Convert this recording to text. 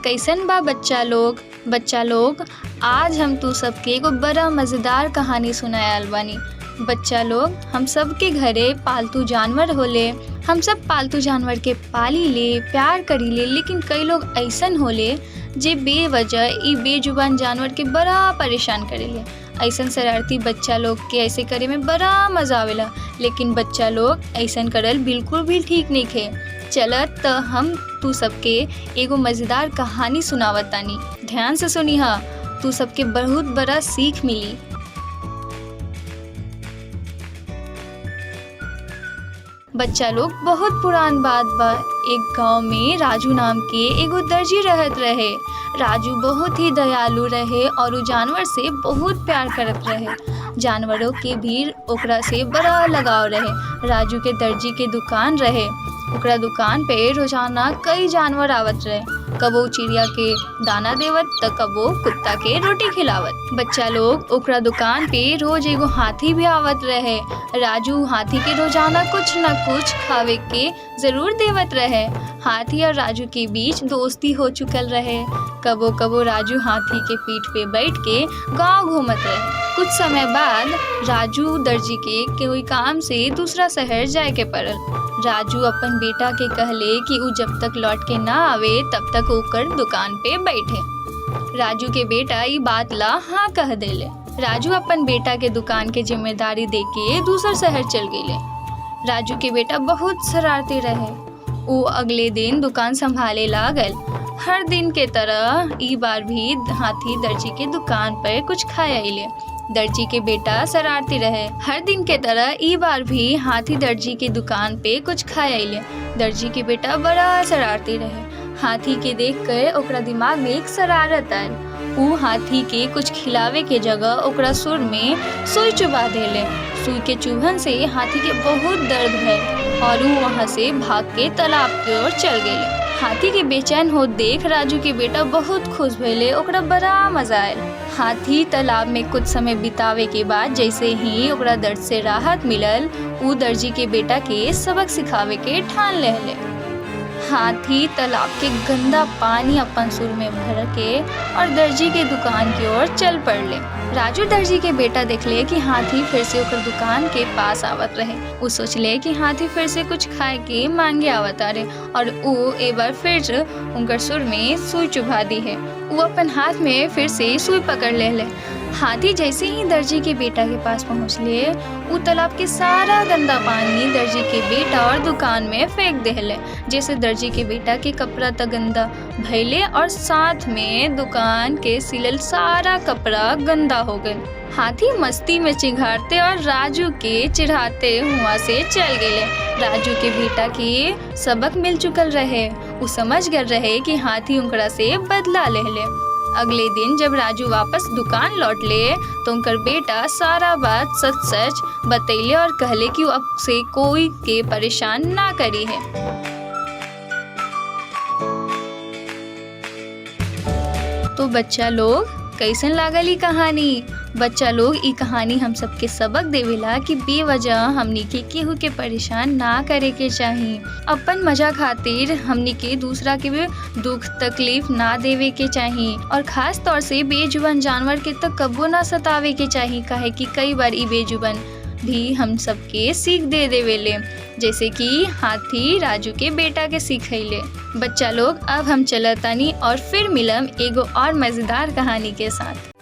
कैसन बा बच्चा लोग आज हम तू सबके एगो बड़ा मज़ेदार कहानी सुनाए आइल बानी। बच्चा लोग, हम सबके घरे पालतू जानवर होले। हम सब पालतू जानवर के पाली ले, प्यार करी ले, लेकिन कई लोग ऐसन होले जे बेवजह ई बेजुबान जानवर के बड़ा परेशान करेले। ऐसन शरारती बच्चा लोग के ऐसे करे में बड़ा मज़ा आवेला, लेकिन बच्चा लोग ऐसन करल बिल्कुल भी ठीक नहीं खे। चलत त हम तू सबके एगो मज़ेदार कहानी सुनावतानी, ध्यान से सुनिहा, तू सबके बहुत बड़ा सीख मिली। बच्चा लोग, बहुत पुरान बात बा। एक गांव में राजू नाम के एगो दर्जी रहत रहे। राजू बहुत ही दयालु रहे और उ जानवर से बहुत प्यार करत रहे। जानवरों के भी ओकरा से बड़ा लगाव रहे। राजू के दर्जी के दुकान रहे। ओकरा दुकान पे रोजाना कई जानवर आवत रहे। कबो चिड़िया के दाना देवत त कबो कुत्ता के रोटी खिलावत। बच्चा लोग, ओकरा दुकान पे रोज एगो हाथी भी आवत रहे। राजू हाथी के रोजाना कुछ न कुछ खावे के जरूर देवत रहे। हाथी और राजू के बीच दोस्ती हो चुकल रहे। कबो कबो राजू हाथी के पीठ पे बैठ के गांव घूमत रहे। कुछ समय बाद राजू दर्जी के कोई काम से दूसरा शहर जाए के पड़ल। राजू अपन बेटा के कहले कि उ जब तक लौट के ना आवे तब तक ओकर दुकान पे बैठे। राजू के बेटा ई बात ला हाँ कह देले। राजू अपन बेटा के दुकान के जिम्मेदारी देके दूसर शहर चल गए। राजू के बेटा बहुत शरारती रहे। वो अगले दिन दुकान संभाले लागल। हर दिन के तरह ई बार भी हाथी दर्जी के दुकान पर कुछ खाए अइले। दर्जी के बेटा शरारती रहे। हर दिन के तरह ई बार भी हाथी दर्जी के दुकान पे कुछ खाए अइले। दर्जी के बेटा बड़ा शरारती रहे। हाथी के देख कर ओकरा दिमाग में एक शरारत आयल। उ हाथी के कुछ खिलावे के जगह ओकरा सुर में सुई चुबा देले। सुई के चुभन से हाथी के बहुत दर्द भइल और उ वहाँ से भाग के तालाब की ओर चल गए। हाथी के बेचैन हो देख राजू के बेटा बहुत खुश भइले। ओकरा बड़ा मजा आयल। हाथी तालाब में कुछ समय बितावे के बाद जैसे ही ओकरा दर्द से राहत मिलल, उ दर्जी के बेटा के सबक सिखावे के ठान लेले। हाथी तालाब के गंदा पानी अपन सुर में भर के और दर्जी के दुकान की ओर चल पड़ले। राजू दर्जी के बेटा देखले कि हाथी फिर से ओकर दुकान के पास आवत रहे। उ सोचले कि हाथी फिर से कुछ खाए के मांगे आवत आ रहे और उ एक बार फिर उनकर सुर में सुई चुभा दी है। वो अपन हाथ में फिर से सुई पकड़ ले। हाथी जैसे ही दर्जी के बेटा के पास पहुँचले, वो तालाब के सारा गंदा पानी दर्जी के बेटा और दुकान में फेंक देले। जैसे दर्जी के बेटा के कपड़ा त गंदा भइले और साथ में दुकान के सिलल सारा कपड़ा गंदा हो गए। हाथी मस्ती में चिंघारते और राजू के चिढ़ाते हुआ से चल गए। राजू के बेटा के सबक मिल चुकल रहे। वो समझ गए रहे कि हाथी उनकरा से बदला ले। अगले दिन जब राजू वापस दुकान लौट ले तो उनकर बेटा सारा बात सच सच बतैले और कहले कि वो अब से कोई के परेशान ना करी है। तो बच्चा लोग, कैसन लागल ई कहानी? बच्चा लोग, ई कहानी हम सबके सबक देवेला कि बेवजह हमनी के केहू के परेशान ना करे के चाही। अपन मजा खातिर हमनी के दूसरा के भी दुख तकलीफ ना देवे के चाही और खास तौर से बेजुबान जानवर के तो कबो ना सतावे के चाही। काहे कि कई बार ई बेजुबान भी हम सबके सीख दे देवेले, जैसे कि हाथी राजू के बेटा के सिखैले। बच्चा लोग, अब हम चलतानी और फिर मिलम एगो और मजेदार कहानी के साथ।